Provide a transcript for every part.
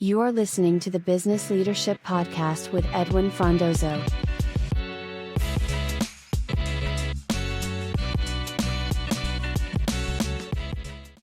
You are listening to the Business Leadership Podcast with Edwin Frondozo.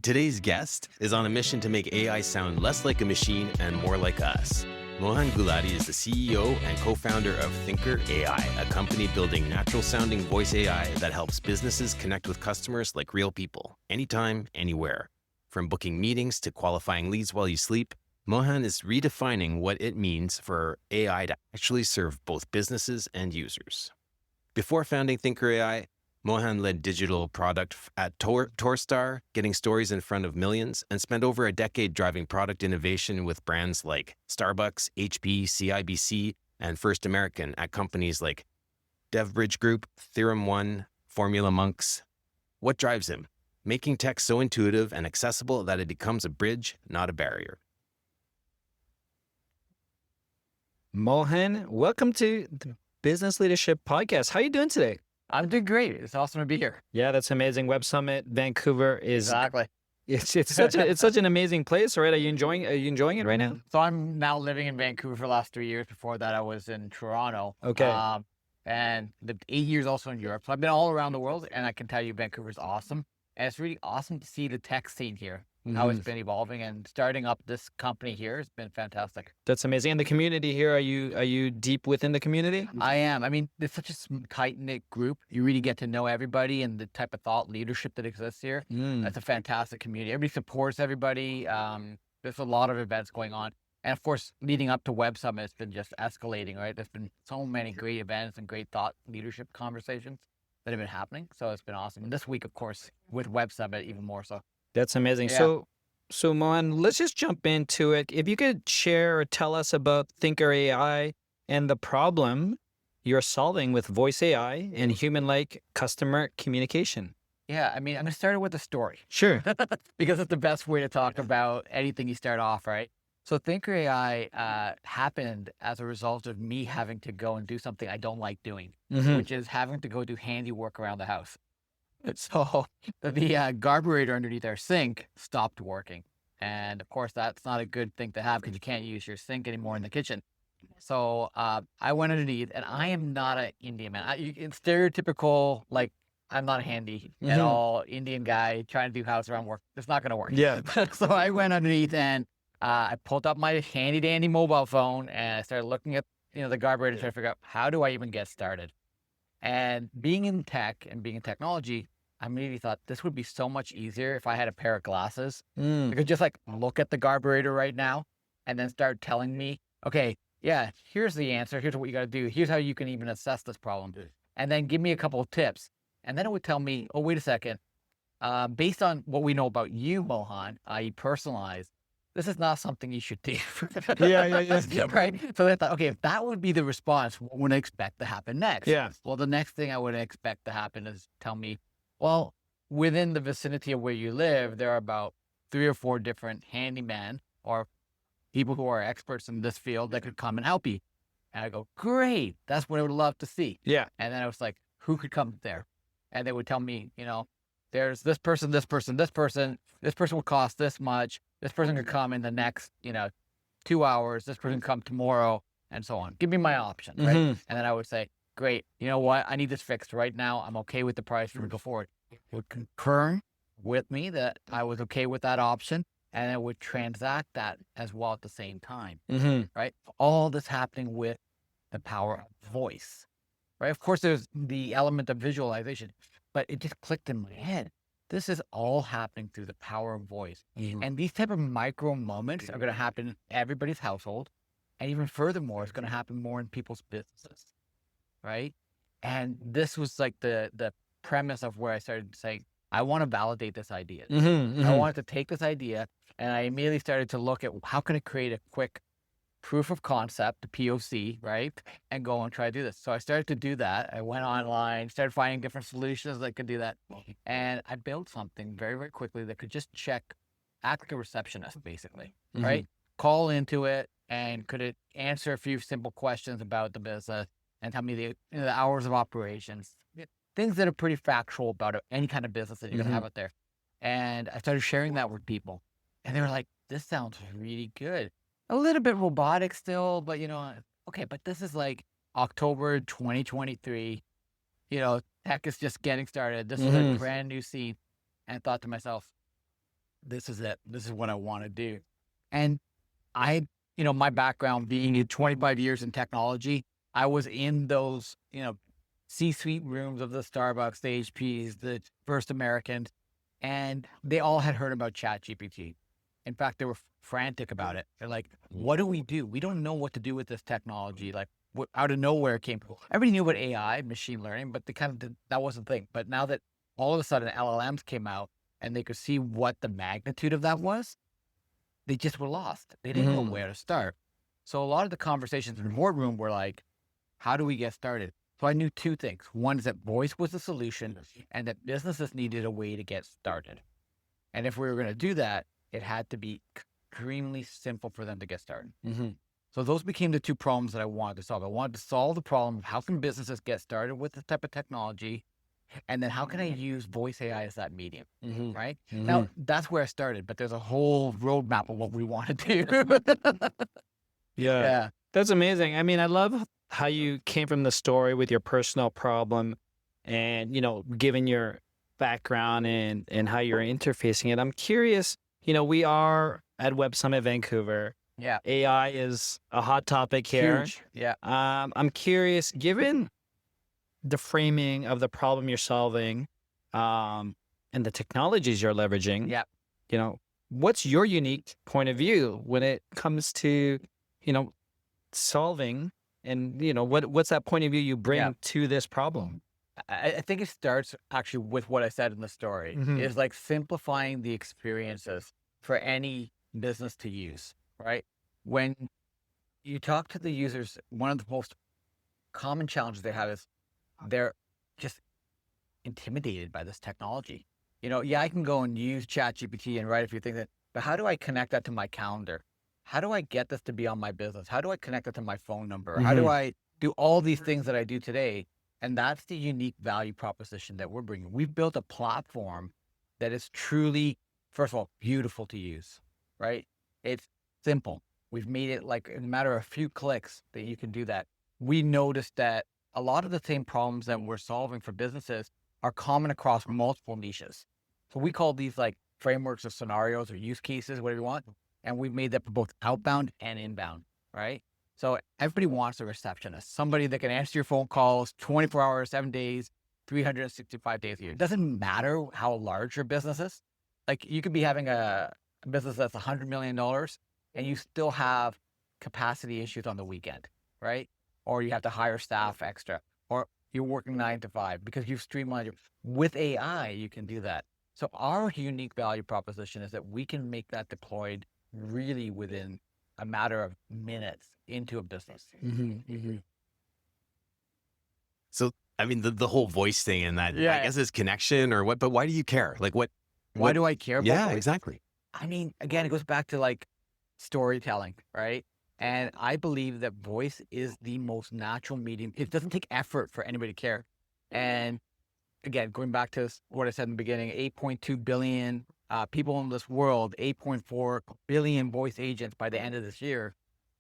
Today's guest is on a mission to make AI sound less like a machine and more like us. Mohan Gulati is the CEO and co-founder of Thinker AI, a company building natural-sounding voice AI that helps businesses connect with customers like real people, anytime, anywhere. From booking meetings to qualifying leads while you sleep, Mohan is redefining what it means for AI to actually serve both businesses and users. Before founding Thinker AI, Mohan led digital product at Torstar, getting stories in front of millions, and spent over a decade driving product innovation with brands like Starbucks, HP, CIBC, and First American at companies like DevBridge Group, Theorem One, Formula Monks. What drives him? Making tech so intuitive and accessible that it becomes a bridge, not a barrier. Mohan, welcome to the Business Leadership Podcast. How are you doing today? I'm doing great. It's awesome to be here. Yeah, that's amazing. Web Summit, Vancouver is Exactly. it's such an amazing place, right? Are you enjoying it right now? So I'm now living in Vancouver for the last 3 years. Before that, I was in Toronto. Okay. And lived 8 years also in Europe. So I've been all around the world, and I can tell you Vancouver's awesome. And it's really awesome to see the tech scene here, how it's been evolving, and starting up this company here has been fantastic. That's amazing. And the community here, are you deep within the community? I am. I mean, it's such a tight-knit group. You really get to know everybody and the type of thought leadership that exists here. It's a fantastic community. Everybody supports everybody. There's a lot of events going on. And of course, leading up to Web Summit, it's been just escalating, right? There's been so many great events and great thought leadership conversations that have been happening. So it's been awesome. And this week, of course, with Web Summit, even more so. That's amazing. Yeah. So Mohan, let's just jump into it. If you could share or tell us about Thinker AI and the problem you're solving with voice AI and human-like customer communication. Yeah, I mean, I'm going to start with a story. Sure. Because it's the best way to talk about anything you start off, right? So Thinker AI happened as a result of me having to go and do something I don't like doing, which is having to go do handiwork around the house. So the carburetor underneath our sink stopped working. And of course, that's not a good thing to have because you can't use your sink anymore in the kitchen. So I went underneath, and I am not an Indian man. It's stereotypical, like, I'm not handy at all, Indian guy trying to do house around work. It's not going to work. Yeah. So I went underneath, and I pulled up my handy dandy mobile phone, and I started looking at the carburetor, trying to figure out how do I even get started. And being in tech and being in technology, I immediately thought this would be so much easier if I had a pair of glasses. I could just look at the carburetor right now and then start telling me, okay, yeah, here's the answer. Here's what you got to do. Here's how you can even assess this problem. And then give me a couple of tips. And then it would tell me, oh, wait a second. Based on what we know about you, Mohan, i.e. personalized, this is not something you should do. Yeah. Right? So I thought, okay, if that would be the response, what would I expect to happen next? Yeah. Well, the next thing I would expect to happen is tell me, well, within the vicinity of where you live, there are about 3 or 4 different handymen or people who are experts in this field that could come and help you. And I go, great. That's what I would love to see. Yeah. And then I was like, who could come there? And they would tell me, there's this person, this person, this person. This person will cost this much. This person could come in the next, 2 hours. This person can come tomorrow, and so on. Give me my option, right? And then I would say, great. You know what? I need this fixed right now. I'm okay with the price. We're going to go forward. It would concur with me that I was okay with that option, and I would transact that as well at the same time, right? All this happening with the power of voice, right? Of course, there's the element of visualization, but it just clicked in my head. This is all happening through the power of voice. And these type of micro moments are going to happen in everybody's household. And even furthermore, it's going to happen more in people's businesses, right? And this was like the premise of where I started saying, I want to validate this idea. I wanted to take this idea, and I immediately started to look at how can I create a quick proof of concept, the POC, right? And go and try to do this. So I started to do that. I went online, started finding different solutions that could do that. And I built something very, very quickly that could just act like a receptionist, basically, right? Call into it, and could it answer a few simple questions about the business and tell me the hours of operations, things that are pretty factual about any kind of business that you're going to have out there. And I started sharing that with people, and they were like, this sounds really good. a little bit robotic still, but okay, but this is like October 2023, tech is just getting started. This is a brand new scene. And I thought to myself, this is it. This is what I want to do. And my background being in 25 years in technology, I was in those, C-suite rooms of the Starbucks, the HPs, the First Americans, and they all had heard about ChatGPT. In fact, they were frantic about it. They're like, what do? We don't know what to do with this technology. Like, out of nowhere it came. Everybody knew about AI, machine learning, but that wasn't the thing. But now that all of a sudden LLMs came out and they could see what the magnitude of that was, they just were lost. They didn't know where to start. So a lot of the conversations in the boardroom were like, how do we get started? So I knew two things. One is that voice was the solution and that businesses needed a way to get started. And if we were going to do that, it had to be extremely simple for them to get started. So those became the two problems that I wanted to solve. I wanted to solve the problem of how can businesses get started with this type of technology, and then how can I use voice AI as that medium, right? Now, that's where I started, but there's a whole roadmap of what we want to do. Yeah. That's amazing. I mean, I love how you came from the story with your personal problem and, given your background and how you're interfacing it. I'm curious, we are at Web Summit Vancouver. Yeah. AI is a hot topic here. Huge. Yeah. I'm curious, given the framing of the problem you're solving, and the technologies you're leveraging, what's your unique point of view when it comes to, solving and, what's that point of view you bring to this problem? I think it starts actually with what I said in the story, is like simplifying the experiences for any business to use, right? When you talk to the users, one of the most common challenges they have is they're just intimidated by this technology. I can go and use ChatGPT and write a few things, but how do I connect that to my calendar? How do I get this to be on my business? How do I connect it to my phone number? How do I do all these things that I do today? And that's the unique value proposition that we're bringing. We've built a platform that is truly, first of all, beautiful to use, right? It's simple. We've made it like in a matter of a few clicks that you can do that. We noticed that a lot of the same problems that we're solving for businesses are common across multiple niches. So we call these like frameworks or scenarios or use cases, whatever you want. And we've made that for both outbound and inbound, right? So everybody wants a receptionist, somebody that can answer your phone calls 24 hours, 7 days, 365 days a year. It doesn't matter how large your business is. Like you could be having a business that's $100 million and you still have capacity issues on the weekend, right? Or you have to hire staff extra, or you're working 9 to 5 because you've streamlined with AI, you can do that. So our unique value proposition is that we can make that deployed really within a matter of minutes into a business. So, I mean, the whole voice thing and that, I guess is connection or what, but why do you care? Like why do I care about voice? Exactly. I mean, again, it goes back to like storytelling, right? And I believe that voice is the most natural medium. It doesn't take effort for anybody to care. And again, going back to what I said in the beginning, 8.2 billion people in this world, 8.4 billion voice agents by the end of this year.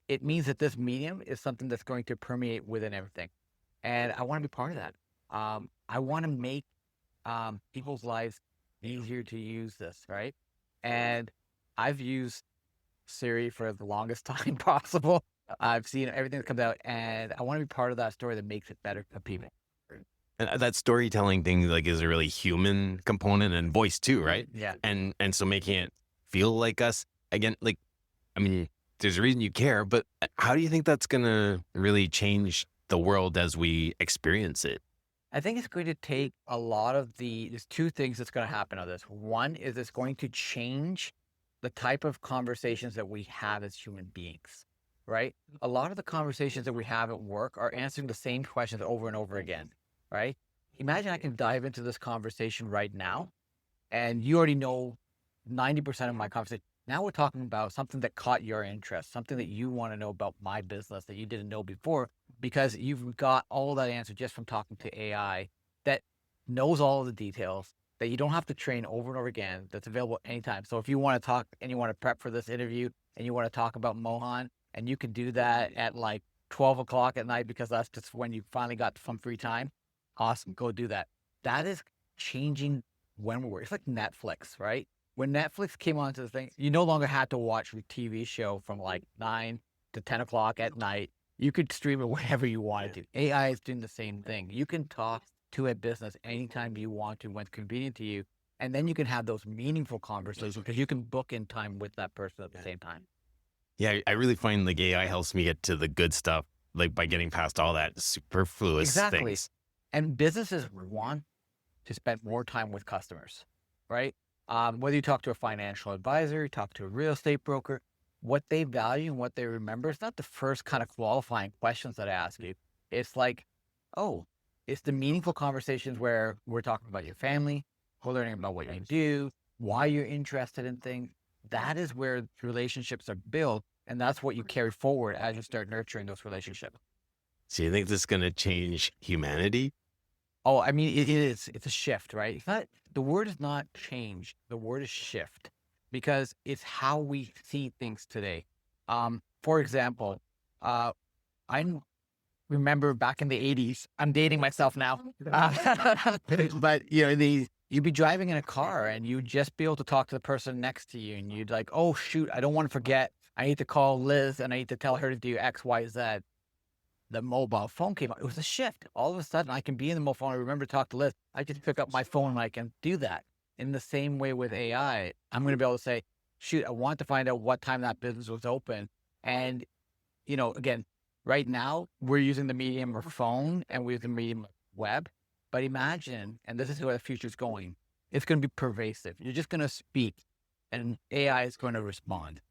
It means that this medium is something that's going to permeate within everything. And I want to be part of that. I want to make people's lives easier to use this, right? And I've used Siri for the longest time possible. I've seen everything that comes out, and I want to be part of that story that makes it better for people. And that storytelling thing like is a really human component and voice too, right? Yeah. And so making it feel like us again, like, I mean, there's a reason you care, but how do you think that's going to really change the world as we experience it? I think it's going to take a lot of there's two things that's going to happen on this. One is it's going to change the type of conversations that we have as human beings, right? A lot of the conversations that we have at work are answering the same questions over and over again, right? Imagine I can dive into this conversation right now and you already know 90% of my conversation. Now we're talking about something that caught your interest, something that you want to know about my business that you didn't know before, because you've got all that answer just from talking to AI that knows all of the details that you don't have to train over and over again, that's available anytime. So if you want to talk and you want to prep for this interview, and you want to talk about Mohan, and you can do that at like 12 o'clock at night because that's just when you finally got some free time. Awesome. Go do that. That is changing when we're, it's like Netflix, right? When Netflix came onto the thing, you no longer had to watch a TV show from like 9 to 10 o'clock at night. You could stream it whenever you wanted to. AI is doing the same thing. You can talk to a business anytime you want to, when it's convenient to you. And then you can have those meaningful conversations because you can book in time with that person at the same time. Yeah, I really find like AI helps me get to the good stuff, like by getting past all that superfluous things. And businesses want to spend more time with customers, right? Whether you talk to a financial advisor, you talk to a real estate broker, what they value and what they remember is not the first kind of qualifying questions that I ask you. It's like, oh, it's the meaningful conversations where we're talking about your family, we're learning about what you do, why you're interested in things. That is where relationships are built, and that's what you carry forward as you start nurturing those relationships. So you think this is going to change humanity? Oh, I mean, it is. It's a shift, right? It's not, the word is not change. The word is shift because it's how we see things today. For example, I remember back in the 80s, I'm dating myself now, but you'd be driving in a car and you'd just be able to talk to the person next to you and you'd like, oh, shoot, I don't want to forget. I need to call Liz and I need to tell her to do X, Y, Z. The mobile phone came out. It was a shift. All of a sudden, I can be in the mobile phone. I remember to talk to Liz. I just pick up my phone and I can do that. In the same way with AI, I'm going to be able to say, shoot, I want to find out what time that business was open. And, again, right now, we're using the medium of phone and we're using the medium of web. But imagine, and this is where the future is going, it's going to be pervasive. You're just going to speak and AI is going to respond.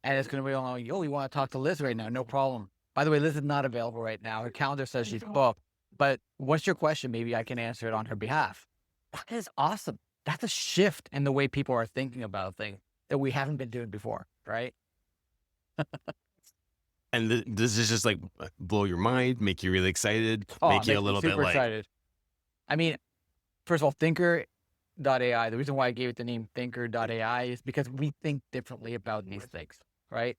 And it's going to be like, oh, you want to talk to Liz right now? No problem. By the way, Liz is not available right now. Her calendar says she's booked. But what's your question? Maybe I can answer it on her behalf. That is awesome. That's a shift in the way people are thinking about things that we haven't been doing before, right? And this is just like blow your mind, make you really excited, make you a little bit super like excited. I mean, first of all, Thinker.ai, the reason why I gave it the name Thinker.ai is because we think differently about these things, right?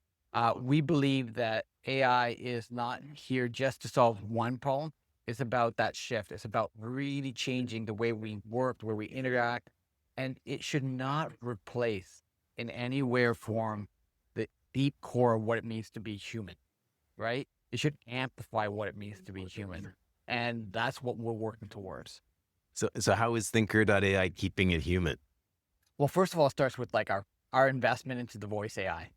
We believe that AI is not here just to solve one problem. It's about that shift. It's about really changing the way we work, the way we interact. And it should not replace in any way or form the deep core of what it means to be human, right? It should amplify what it means to be human. And that's what we're working towards. So how is Thinker.ai keeping it human? Well, first of all, it starts with like our investment into the voice AI,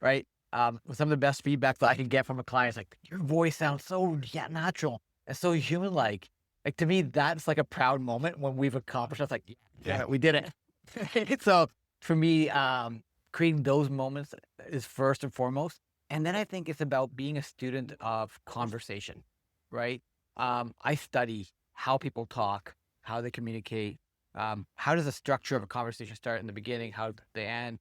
right? Some of the best feedback that I can get from a client is like, your voice sounds so natural and so human-like. Like to me, that's like a proud moment when we've accomplished. It's like, yeah, we did it. So for me, creating those moments is first and foremost. And then I think it's about being a student of conversation, right? I study how people talk, how they communicate, how does the structure of a conversation start in the beginning, how they end,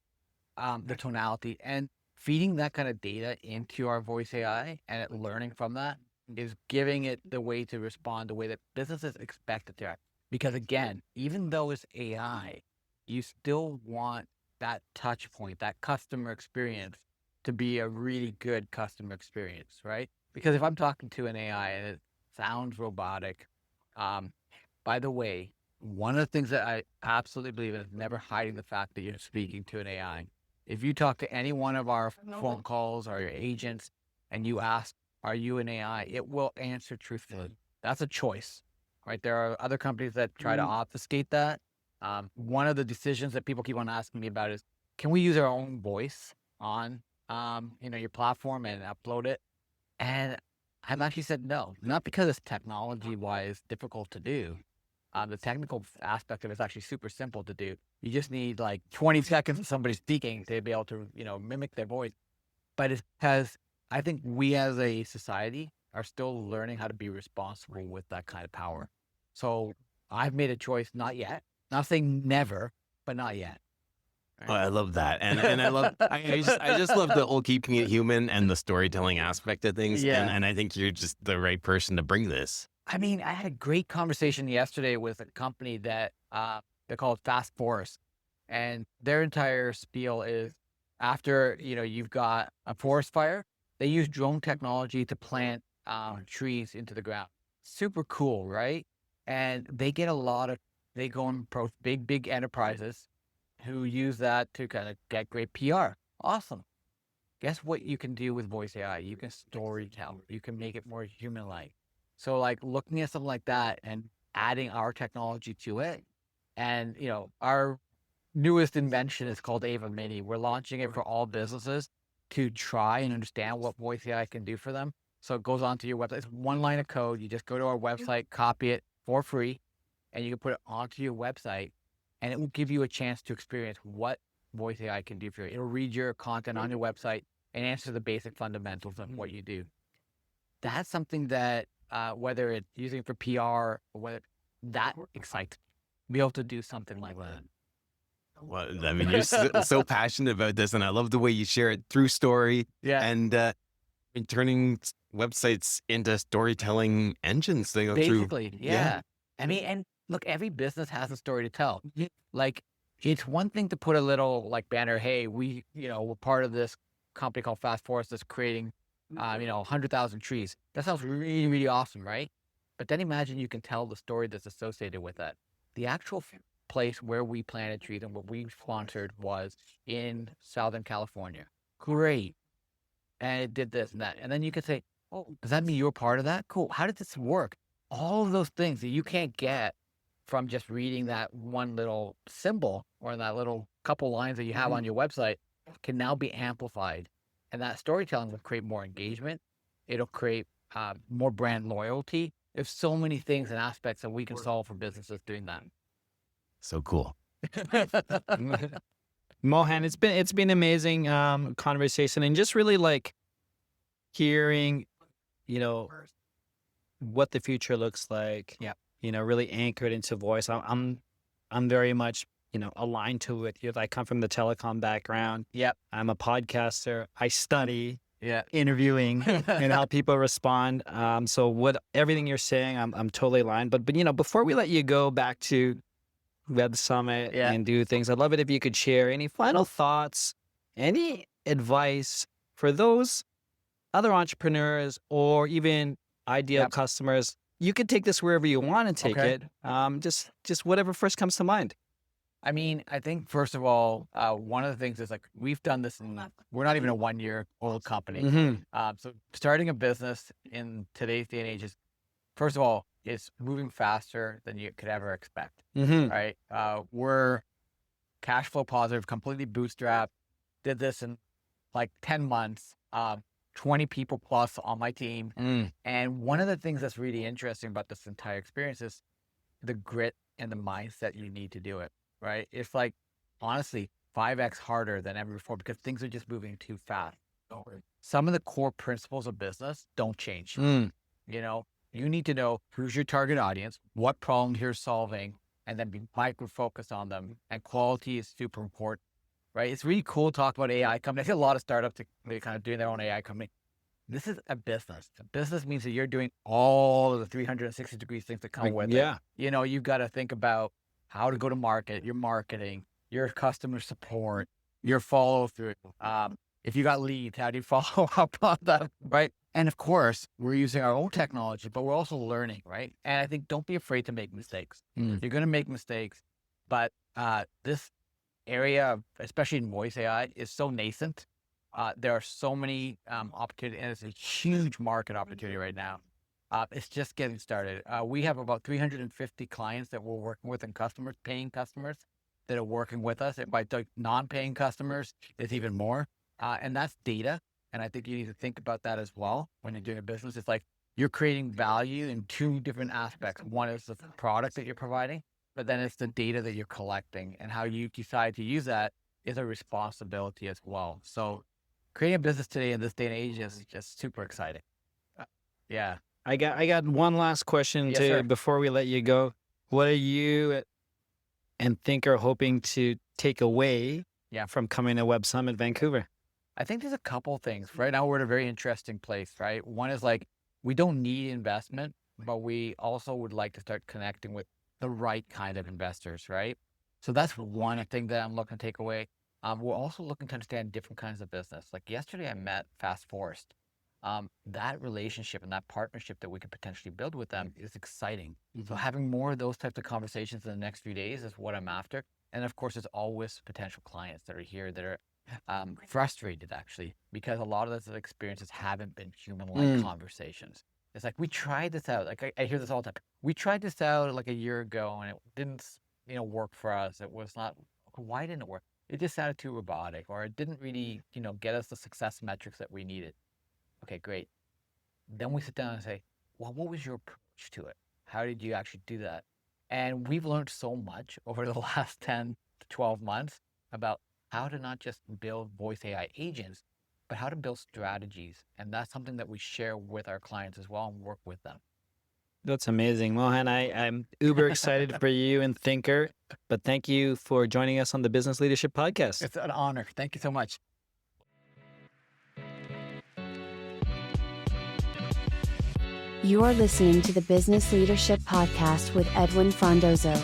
the tonality, and feeding that kind of data into our voice AI and it learning from that is giving it the way to respond the way that businesses expect it to act. Because again, even though it's AI, you still want that touch point, that customer experience to be a really good customer experience, right? Because if I'm talking to an AI and it sounds robotic, by the way, one of the things that I absolutely believe in is never hiding the fact that you're speaking to an AI. If you talk to any one of our phone calls or your agents and you ask, are you an AI? It will answer truthfully. That's a choice, right? There are other companies that try to obfuscate that. One of the decisions that people keep on asking me about is, can we use our own voice on, your platform and upload it? And I've actually said no, not because it's technology-wise difficult to do. The technical aspect of it is actually super simple to do. You just need like 20 seconds of somebody speaking to be able to, mimic their voice. But it's because I think we as a society are still learning how to be responsible with that kind of power. So I've made a choice, not yet. Not saying never, but not yet. Oh, I love that, and I love I just love the whole keeping it human and the storytelling aspect of things. Yeah. And I think you're just the right person to bring this. I mean, I had a great conversation yesterday with a company that they're called Fast Forest, and their entire spiel is after, you've got a forest fire, they use drone technology to plant trees into the ground. Super cool, right? And they go and approach big enterprises who use that to kind of get great PR. Awesome. Guess what you can do with voice AI? You can storytell. You can make it more human-like. So like looking at something like that and adding our technology to it. And, our newest invention is called Ava Mini. We're launching it for all businesses to try and understand what voice AI can do for them. So it goes onto your website. It's one line of code. You just go to our website, copy it for free, and you can put it onto your website, and it will give you a chance to experience what voice AI can do for you. It'll read your content on your website and answer the basic fundamentals of what you do. That's something that, whether it's using it for PR or whether that excites me, be able to do something like that. Well, I mean, you're so passionate about this, and I love the way you share it through story and in turning websites into storytelling engines. Basically, yeah. I mean, and look, every business has a story to tell. Like, it's one thing to put a little like banner, hey, we're part of this company called Fast Forest that's creating, 100,000 trees. That sounds really, really awesome, right? But then imagine you can tell the story that's associated with that. The actual place where we planted trees and what we sponsored was in Southern California. Great. And it did this and that. And then you could say, oh, does that mean you're part of that? Cool. How did this work? All of those things that you can't get from just reading that one little symbol or that little couple lines that you have on your website can now be amplified. And that storytelling will create more engagement. It'll create more brand loyalty. There's so many things and aspects that we can solve for businesses doing that. So cool. Mohan, it's been amazing conversation, and just really like hearing, what the future looks like. Yeah. Really anchored into voice. I'm very much, aligned to it. I come from the telecom background. Yep. I'm a podcaster. I study Yeah. interviewing and how people respond. So everything you're saying, I'm totally aligned. But before we let you go back to Web Summit and do things, I'd love it if you could share any final thoughts, any advice for those other entrepreneurs or even ideal customers. You can take this wherever you want to take it. Just whatever first comes to mind. I mean, I think first of all, one of the things is like we've done this we're not even a 1-year-old company. So starting a business in today's day and age is, first of all, it's moving faster than you could ever expect. Right? We're cash flow positive, completely bootstrapped. Did this in like 10 months. 20 people plus on my team. And one of the things that's really interesting about this entire experience is the grit and the mindset you need to do it, right? It's like, honestly, 5x harder than ever before because things are just moving too fast. Some of the core principles of business don't change. You need to know who's your target audience, what problem you're solving, and then be micro-focused on them. And quality is super important. Right? It's really cool to talk about AI companies. I see a lot of startups they're kind of doing their own AI company. This is a business. A business means that you're doing all of the 360-degree things that come with it. You've got to think about how to go to market, your marketing, your customer support, your follow through. If you got leads, how do you follow up on that? Right? And of course, we're using our own technology, but we're also learning, right? And I think don't be afraid to make mistakes. You're going to make mistakes, but this area, especially in voice AI, is so nascent. There are so many opportunities, and it's a huge market opportunity right now. It's just getting started. We have about 350 clients that we're working with and customers, paying customers that are working with us. And by non-paying customers, it's even more. And that's data. And I think you need to think about that as well when you're doing a business. It's like you're creating value in two different aspects. One is the product that you're providing, but then it's the data that you're collecting, and how you decide to use that is a responsibility as well. So creating a business today in this day and age is just super exciting. Yeah. I got one last question before we let you go. What are you and Thinker hoping to take away from coming to Web Summit Vancouver? I think there's a couple things. Right now we're at a very interesting place, right? One is like, we don't need investment, but we also would like to start connecting with the right kind of investors, right? So that's one thing that I'm looking to take away. We're also looking to understand different kinds of business. Like yesterday, I met Fast Forest. That relationship and that partnership that we could potentially build with them is exciting. So having more of those types of conversations in the next few days is what I'm after. And of course, there's always potential clients that are here that are frustrated actually, because a lot of those experiences haven't been human-like conversations. It's like, we tried this out. Like I hear this all the time. We tried this out like a year ago and it didn't, work for us. It was not, why didn't it work? It just sounded too robotic, or it didn't really, get us the success metrics that we needed. Okay, great. Then we sit down and say, well, what was your approach to it? How did you actually do that? And we've learned so much over the last 10 to 12 months about how to not just build voice AI agents, but how to build strategies. And that's something that we share with our clients as well and work with them. That's amazing. Mohan, I'm uber excited for you and Thinker, but thank you for joining us on the Business Leadership Podcast. It's an honor. Thank you so much. You are listening to the Business Leadership Podcast with Edwin Frondozo.